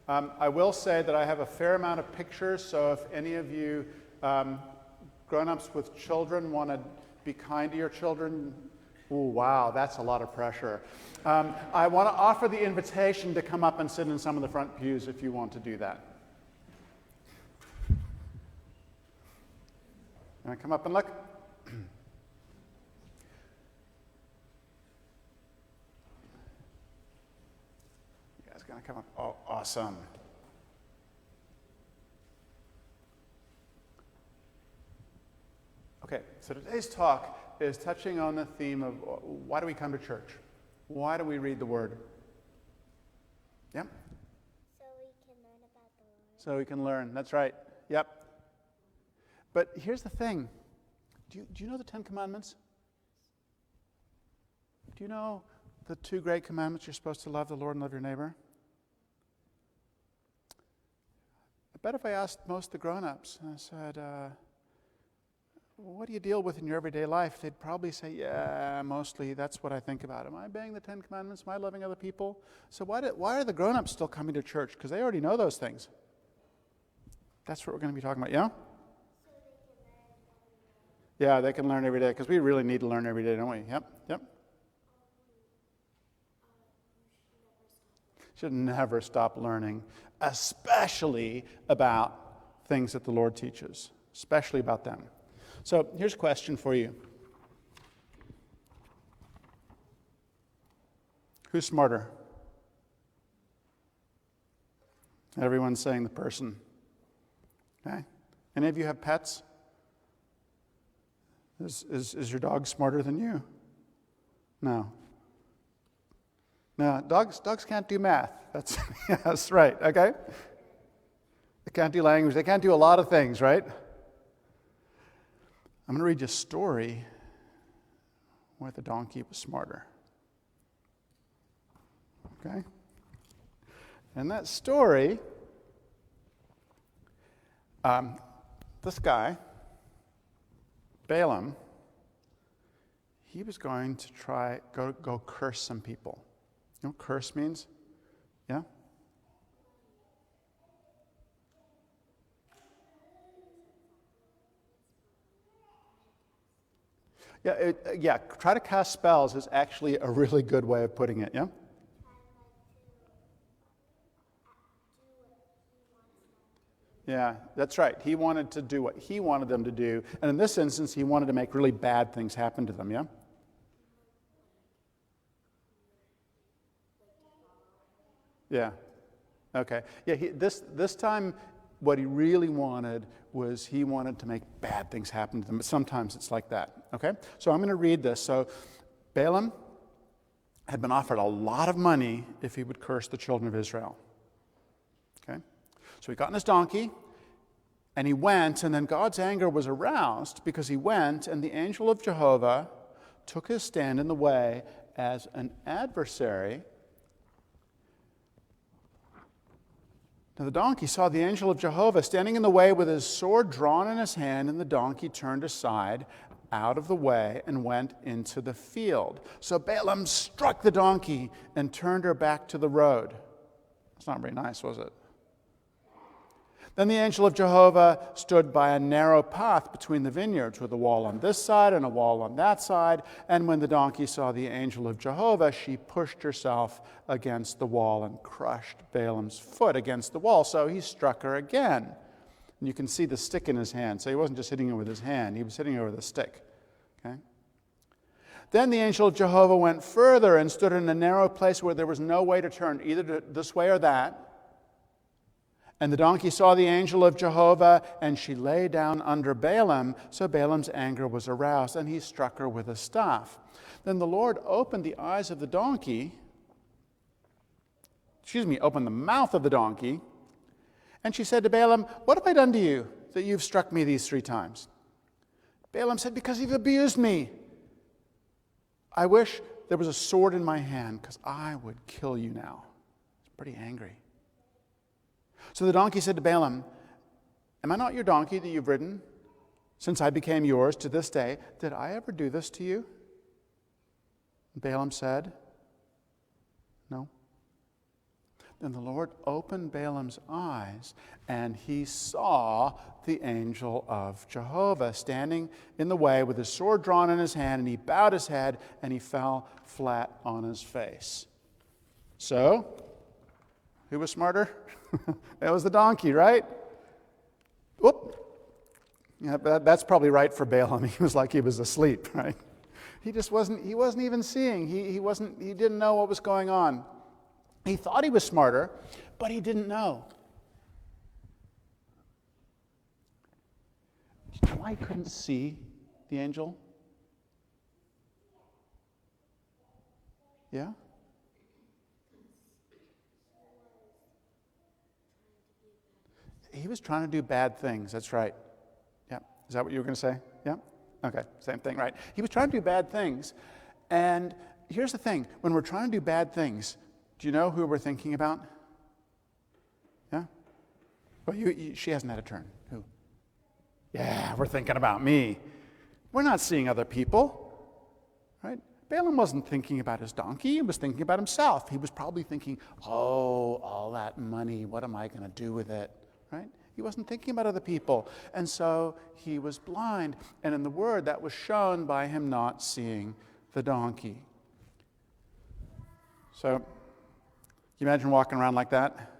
I will say that I have a fair amount of pictures, so if any of you grown-ups with children want to be kind to your children, ooh, wow, that's a lot of pressure. I want to offer the invitation to come up and sit in some of the front pews if you want to do that. Want to come up and look? You guys going to come up? Oh, awesome. Okay, so today's talk is touching on the theme of why do we come to church? Why do we read the Word? Yep. So we can learn about the Lord. So we can learn. That's right. Yep. But here's the thing. Do you know the 10 Commandments? Do you know the 2 great commandments? You're supposed to love the Lord and love your neighbor. I bet if I asked most of the grown-ups, and I said, what do you deal with in your everyday life? They'd probably say, yeah, mostly that's what I think about. Am I obeying the 10 Commandments? Am I loving other people? So why are the grown-ups still coming to church? Because they already know those things. That's what we're going to be talking about, yeah? Yeah, they can learn every day, because we really need to learn every day, don't we? Yep. Should never stop learning, especially about things that the Lord teaches, especially about them. So here's a question for you. Who's smarter? Everyone's saying the person. Okay? Any of you have pets? Is your dog smarter than you? No. No, dogs can't do math. That's right, okay? They can't do language. They can't do a lot of things, right? I'm going to read you a story where the donkey was smarter. Okay? And that story, this guy, Balaam, he was going to go curse some people. You know what curse means? Yeah? Yeah, try to cast spells is actually a really good way of putting it, yeah? Yeah, that's right. He wanted to do what he wanted them to do. And in this instance, he wanted to make really bad things happen to them, yeah? Yeah. Okay. Yeah, this time, what he really wanted was he wanted to make bad things happen to them. But sometimes it's like that, okay? So I'm going to read this. So Balaam had been offered a lot of money if he would curse the children of Israel. Okay? So he got on his donkey, and he went, and then God's anger was aroused because he went, and the angel of Jehovah took his stand in the way as an adversary. Now the donkey saw the angel of Jehovah standing in the way with his sword drawn in his hand, and the donkey turned aside out of the way and went into the field. So Balaam struck the donkey and turned her back to the road. That's not very nice, was it? Then the angel of Jehovah stood by a narrow path between the vineyards with a wall on this side and a wall on that side. And when the donkey saw the angel of Jehovah, she pushed herself against the wall and crushed Balaam's foot against the wall. So he struck her again. And you can see the stick in his hand. So he wasn't just hitting her with his hand, he was hitting her with a stick. Okay? Then the angel of Jehovah went further and stood in a narrow place where there was no way to turn, either this way or that. And the donkey saw the angel of Jehovah, and she lay down under Balaam. So Balaam's anger was aroused, and he struck her with a staff. Then the Lord opened the eyes of the donkey, opened the mouth of the donkey, and she said to Balaam, "What have I done to you that you've struck me these 3 times?" Balaam said, "Because you've abused me. I wish there was a sword in my hand, because I would kill you now." He's pretty angry. So the donkey said to Balaam, "Am I not your donkey that you've ridden since I became yours to this day? Did I ever do this to you?" And Balaam said, "No." And the Lord opened Balaam's eyes, and he saw the angel of Jehovah standing in the way with his sword drawn in his hand, and he bowed his head, and he fell flat on his face. So, who was smarter? That was the donkey, right? Whoop. Yeah, that's probably right for Balaam. He was like he was asleep, right? He wasn't even seeing. He didn't know what was going on. He thought he was smarter, but he didn't know. Do you know why he couldn't see the angel? Yeah? He was trying to do bad things, that's right. Yeah. Is that what you were going to say? Yeah? Okay, same thing, right? He was trying to do bad things. And here's the thing. When we're trying to do bad things, do you know who we're thinking about? Yeah? Well, she hasn't had a turn. Who? Yeah, we're thinking about me. We're not seeing other people, right? Balaam wasn't thinking about his donkey. He was thinking about himself. He was probably thinking, oh, all that money, what am I going to do with it, right? He wasn't thinking about other people. And so he was blind. And in the Word, that was shown by him not seeing the donkey. So, you imagine walking around like that?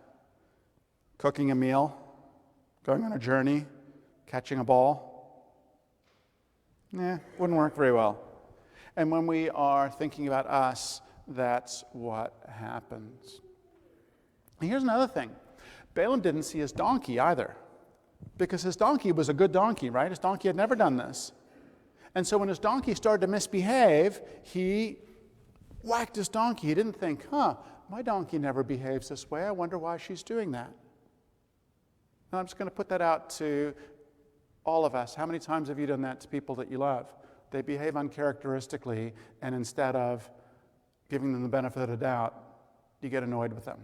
Cooking a meal, going on a journey, catching a ball? Wouldn't work very well. And when we are thinking about us, that's what happens. And here's another thing. Balaam didn't see his donkey either, because his donkey was a good donkey, right? His donkey had never done this. And so when his donkey started to misbehave, he whacked his donkey. He didn't think, my donkey never behaves this way. I wonder why she's doing that. And I'm just going to put that out to all of us. How many times have you done that to people that you love? They behave uncharacteristically, and instead of giving them the benefit of the doubt, you get annoyed with them.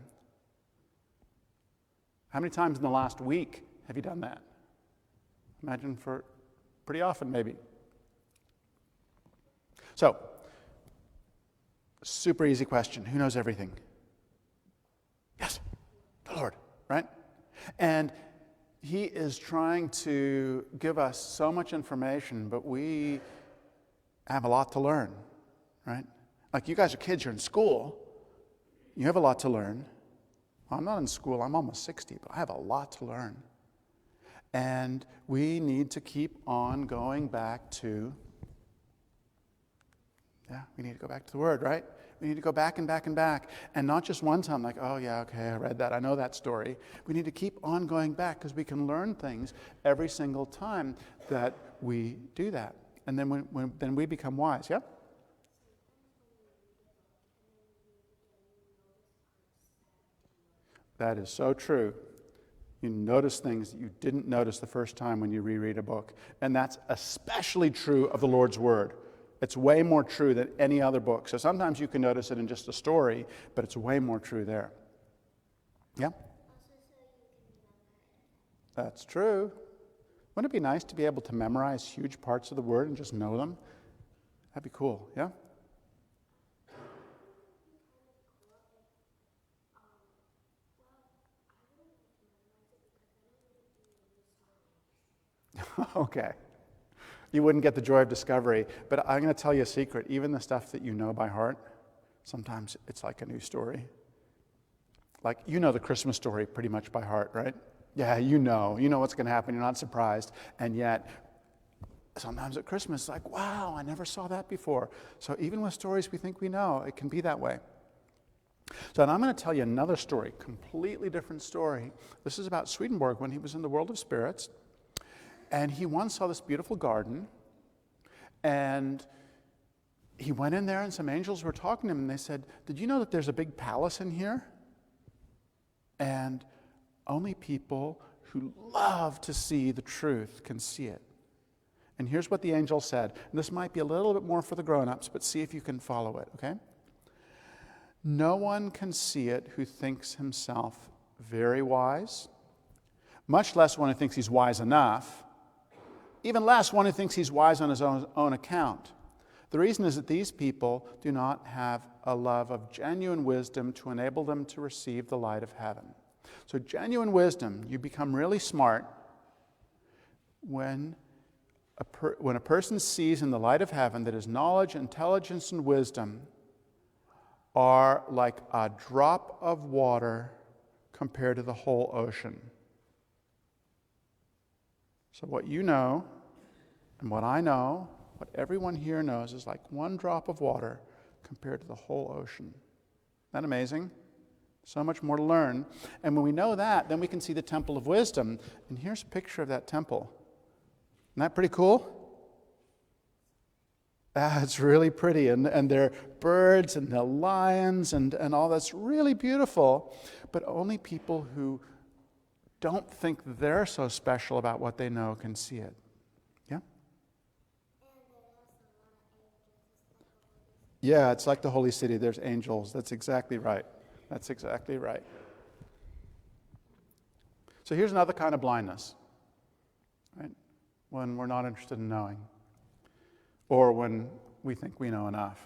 How many times in the last week have you done that? Imagine for pretty often, maybe. So, super easy question. Who knows everything? Yes, the Lord, right? And He is trying to give us so much information, but we have a lot to learn, right? Like you guys are kids, you're in school. You have a lot to learn. Well, I'm not in school, I'm almost 60, but I have a lot to learn. And we need to keep on going back to, we need to go back to the Word, right? We need to go back and back and back. And not just one time, like, oh yeah, okay, I read that, I know that story. We need to keep on going back because we can learn things every single time that we do that. And then then we become wise, yeah? That is so true. You notice things that you didn't notice the first time when you reread a book. And that's especially true of the Lord's Word. It's way more true than any other book. So sometimes you can notice it in just a story, but it's way more true there. Yeah? That's true. Wouldn't it be nice to be able to memorize huge parts of the Word and just know them? That'd be cool, yeah? Okay. You wouldn't get the joy of discovery. But I'm going to tell you a secret. Even the stuff that you know by heart, sometimes it's like a new story. Like, you know the Christmas story pretty much by heart, right? Yeah, you know what's going to happen. You're not surprised. And yet, sometimes at Christmas, it's like, wow, I never saw that before. So even with stories we think we know, it can be that way. So and I'm going to tell you another story, completely different story. This is about Swedenborg when he was in the world of spirits. And he once saw this beautiful garden, and he went in there, and some angels were talking to him, and they said, did you know that there's a big palace in here? And only people who love to see the truth can see it. And here's what the angel said. And this might be a little bit more for the grown-ups, but see if you can follow it, okay? No one can see it who thinks himself very wise, much less one who thinks he's wise enough, even less one who thinks he's wise on his own account. The reason is that these people do not have a love of genuine wisdom to enable them to receive the light of heaven. So genuine wisdom, you become really smart when a person sees in the light of heaven that his knowledge, intelligence, and wisdom are like a drop of water compared to the whole ocean. So what you know and what I know, what everyone here knows, is like one drop of water compared to the whole ocean. Isn't that amazing? So much more to learn. And when we know that, then we can see the temple of wisdom. And here's a picture of that temple. Isn't that pretty cool? It's really pretty. And there are birds and the lions and all that's really beautiful. But only people who don't think they're so special about what they know can see it. Yeah? Yeah, it's like the holy city. There's angels. That's exactly right. That's exactly right. So here's another kind of blindness, right? When we're not interested in knowing, or when we think we know enough.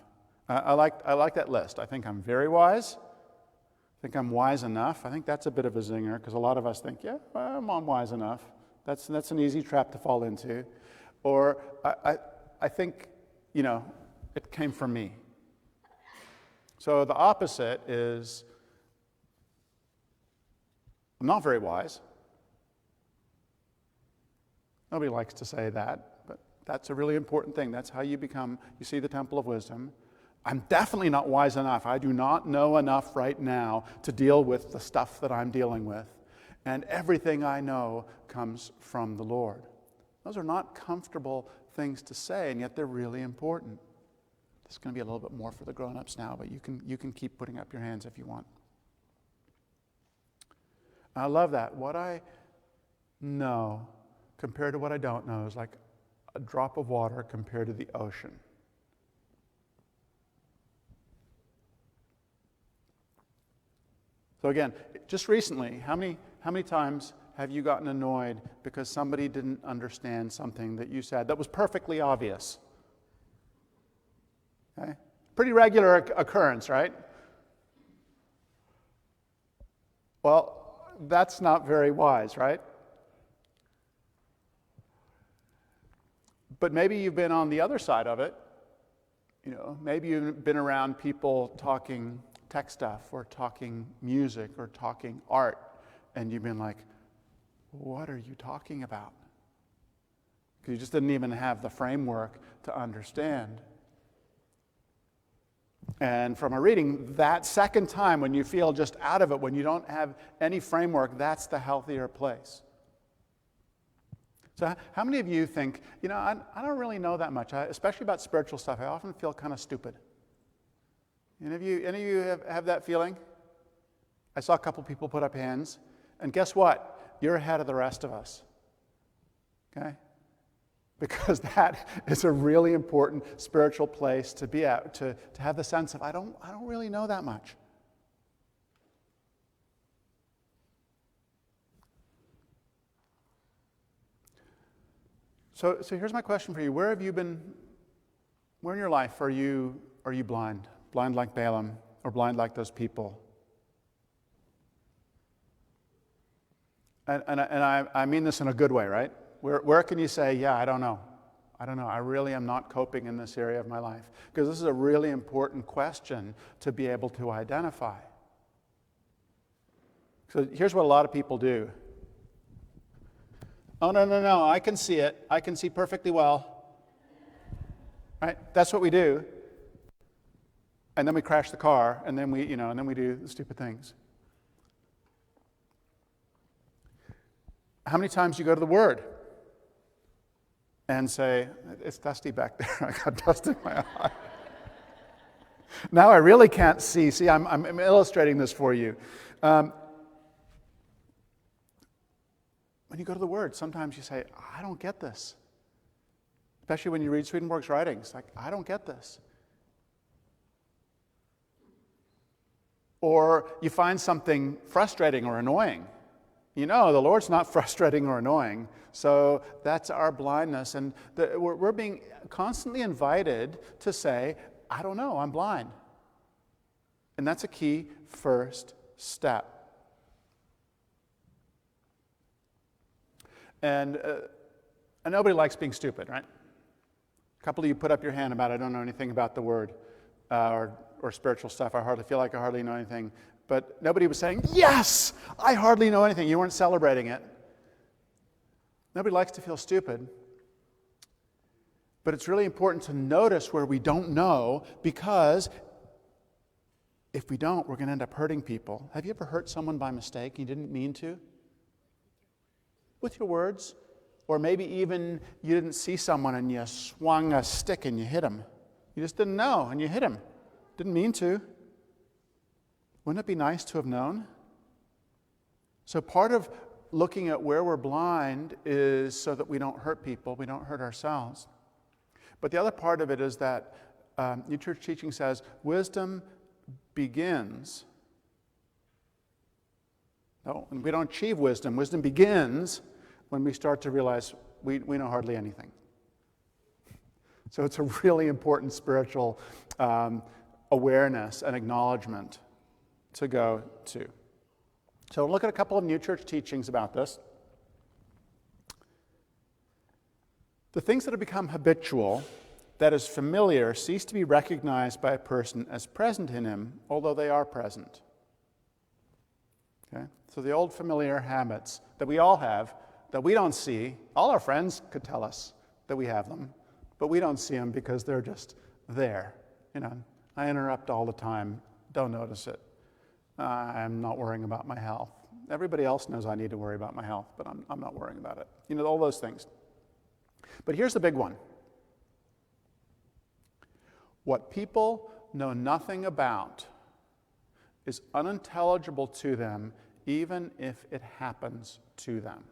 I like that list. I think I'm very wise. I think I'm wise enough. I think that's a bit of a zinger, because a lot of us think, yeah, well, I'm wise enough. That's an easy trap to fall into. Or I think, it came from me. So the opposite is, I'm not very wise. Nobody likes to say that, but that's a really important thing. That's how you see the temple of wisdom. I'm definitely not wise enough. I do not know enough right now to deal with the stuff that I'm dealing with. And everything I know comes from the Lord. Those are not comfortable things to say, and yet they're really important. It's going to be a little bit more for the grown-ups now, but you can keep putting up your hands if you want. I love that. What I know compared to what I don't know is like a drop of water compared to the ocean. So again, just recently, how many times have you gotten annoyed because somebody didn't understand something that you said that was perfectly obvious? Okay? Pretty regular occurrence, right? Well, that's not very wise, right? But maybe you've been on the other side of it. Maybe you've been around people talking tech stuff or talking music or talking art, and you've been like, what are you talking about? Because you just didn't even have the framework to understand. And from a reading, that second time when you feel just out of it, when you don't have any framework, that's the healthier place. So how many of you think, I don't really know that much, especially about spiritual stuff. I often feel kind of stupid. Any of you have that feeling? I saw a couple people put up hands, and guess what? You're ahead of the rest of us. Okay? Because that is a really important spiritual place to be at, to have the sense of, I don't really know that much. So here's my question for you. Where in your life are you blind? Blind like Balaam, or blind like those people? And I mean this in a good way, right? Where can you say, yeah, I don't know. I really am not coping in this area of my life. Because this is a really important question to be able to identify. So here's what a lot of people do. Oh, no, I can see it. I can see perfectly well. Right? That's what we do. And then we crash the car, and then we do the stupid things. How many times do you go to the Word and say, it's dusty back there. I got dust in my eye. Now I really can't see. See, I'm illustrating this for you. When you go to the Word, sometimes you say, I don't get this. Especially when you read Swedenborg's writings. Like, I don't get this. Or you find something frustrating or annoying. You know, the Lord's not frustrating or annoying. So that's our blindness. And we're being constantly invited to say, I don't know, I'm blind. And that's a key first step. And nobody likes being stupid, right? A couple of you put up your hand about, I don't know anything about the word or spiritual stuff. I hardly know anything. But nobody was saying, yes, I hardly know anything. You weren't celebrating it. Nobody likes to feel stupid. But it's really important to notice where we don't know, because if we don't, we're going to end up hurting people. Have you ever hurt someone by mistake you didn't mean to? With your words? Or maybe even you didn't see someone and you swung a stick and you hit them. You just didn't know and you hit him. Didn't mean to. Wouldn't it be nice to have known? So part of looking at where we're blind is so that we don't hurt people, we don't hurt ourselves. But the other part of it is that New Church teaching says wisdom begins. No, we don't achieve wisdom. Wisdom begins when we start to realize we know hardly anything. So it's a really important spiritual awareness and acknowledgement to go to. So look at a couple of New Church teachings about this. The things that have become habitual, that is familiar, cease to be recognized by a person as present in him, although they are present. Okay? So the old familiar habits that we all have, that we don't see, all our friends could tell us that we have them, but we don't see them because they're just there. You know, I interrupt all the time, don't notice it. I'm not worrying about my health. Everybody else knows I need to worry about my health, but I'm not worrying about it. You know, all those things. But here's the big one. What people know nothing about is unintelligible to them, even if it happens to them.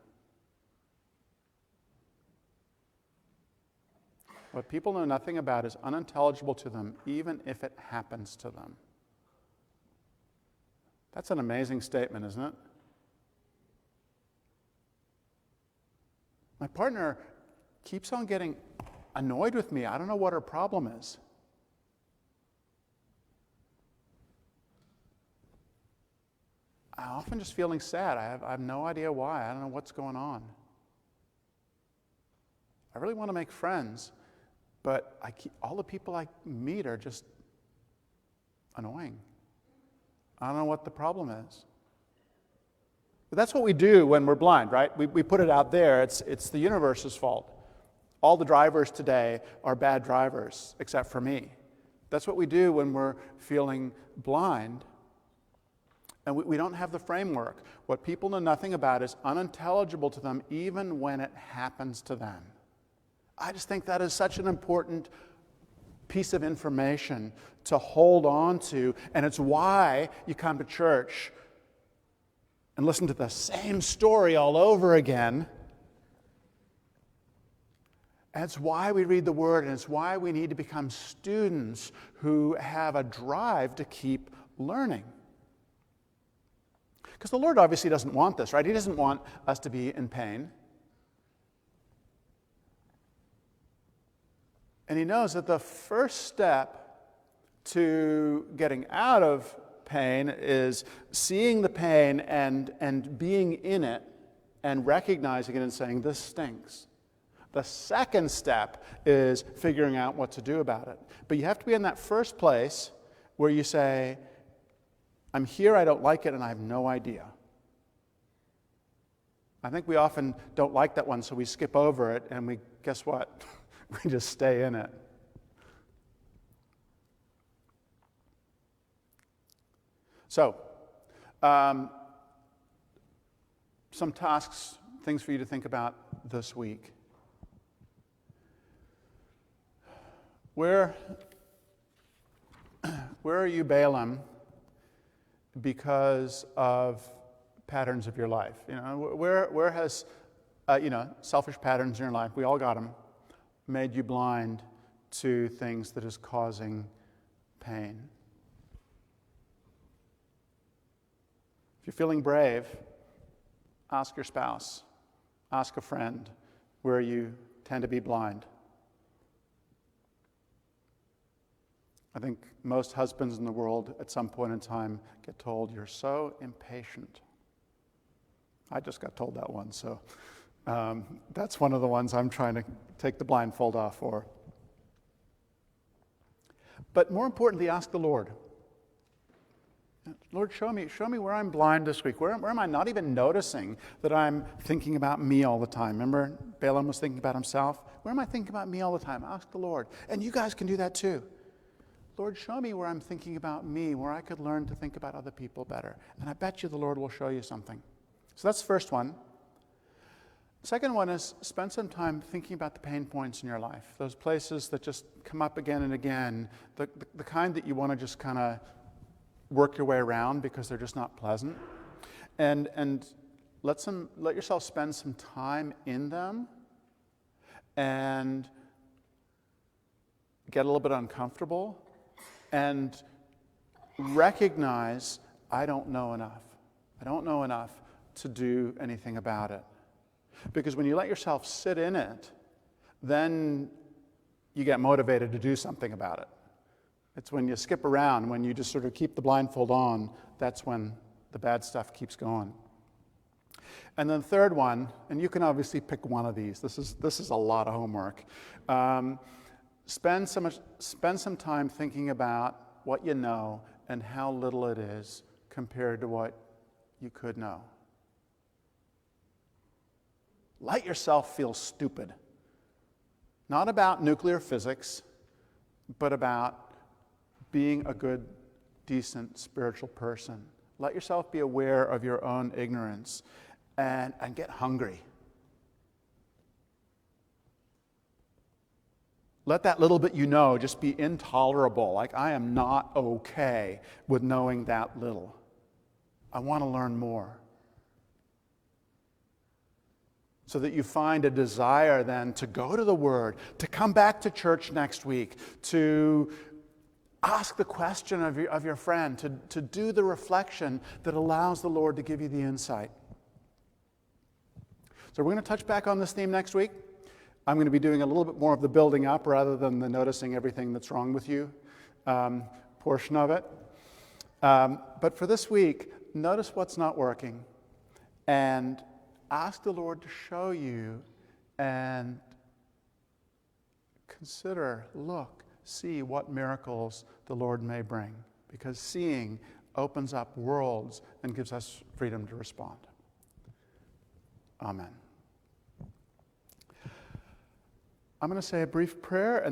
What people know nothing about is unintelligible to them, even if it happens to them. That's an amazing statement, isn't it? My partner keeps on getting annoyed with me. I don't know what her problem is. I'm often just feeling sad. I have no idea why. I don't know what's going on. I really want to make friends, but all the people I meet are just annoying. I don't know what the problem is. But that's what we do when we're blind, right? We put it out there. It's the universe's fault. All the drivers today are bad drivers, except for me. That's what we do when we're feeling blind. And we don't have the framework. What people know nothing about is unintelligible to them, even when it happens to them. I just think that is such an important piece of information to hold on to, and it's why you come to church and listen to the same story all over again. And it's why we read the Word, and it's why we need to become students who have a drive to keep learning. Because the Lord obviously doesn't want this, right? He doesn't want us to be in pain. And He knows that the first step to getting out of pain is seeing the pain and being in it and recognizing it and saying, this stinks. The second step is figuring out what to do about it. But you have to be in that first place where you say, I'm here, I don't like it, and I have no idea. I think we often don't like that one, so we skip over it, and guess what? We just stay in it. So, some tasks, things for you to think about this week. Where are you Balaam because of patterns of your life? You know, where has selfish patterns in your life, we all got them, made you blind to things that is causing pain? If you're feeling brave, Ask your spouse. Ask a friend where you tend to be blind. I think most husbands in the world at some point in time get told, "You're so impatient." I just got told that one, so that's one of the ones I'm trying to take the blindfold off for. But more importantly, ask the Lord. Lord, show me where I'm blind this week. Where am I not even noticing that I'm thinking about me all the time? Remember, Balaam was thinking about himself. Where am I thinking about me all the time? Ask the Lord. And you guys can do that too. Lord, show me where I'm thinking about me, where I could learn to think about other people better. And I bet you the Lord will show you something. So that's the first one. Second one is spend some time thinking about the pain points in your life, those places that just come up again and again, the kind that you want to just kind of work your way around because they're just not pleasant. And let yourself spend some time in them and get a little bit uncomfortable and recognize, I don't know enough. I don't know enough to do anything about it. Because when you let yourself sit in it, then you get motivated to do something about it. It's when you skip around, when you just sort of keep the blindfold on, that's when the bad stuff keeps going. And then the third one, and you can obviously pick one of these. This is a lot of homework. Spend some time thinking about what you know and how little it is compared to what you could know. Let yourself feel stupid. Not about nuclear physics, but about being a good, decent, spiritual person. Let yourself be aware of your own ignorance and get hungry. Let that little bit you know just be intolerable. Like, I am not okay with knowing that little. I want to learn more. So that you find a desire then to go to the Word, to come back to church next week, to ask the question of your friend, to do the reflection that allows the Lord to give you the insight. So we're going to touch back on this theme next week. I'm going to be doing a little bit more of the building up rather than the noticing everything that's wrong with you portion of it. But for this week, notice what's not working and ask the Lord to show you and consider, look, see what miracles the Lord may bring. Because seeing opens up worlds and gives us freedom to respond. Amen. I'm going to say a brief prayer and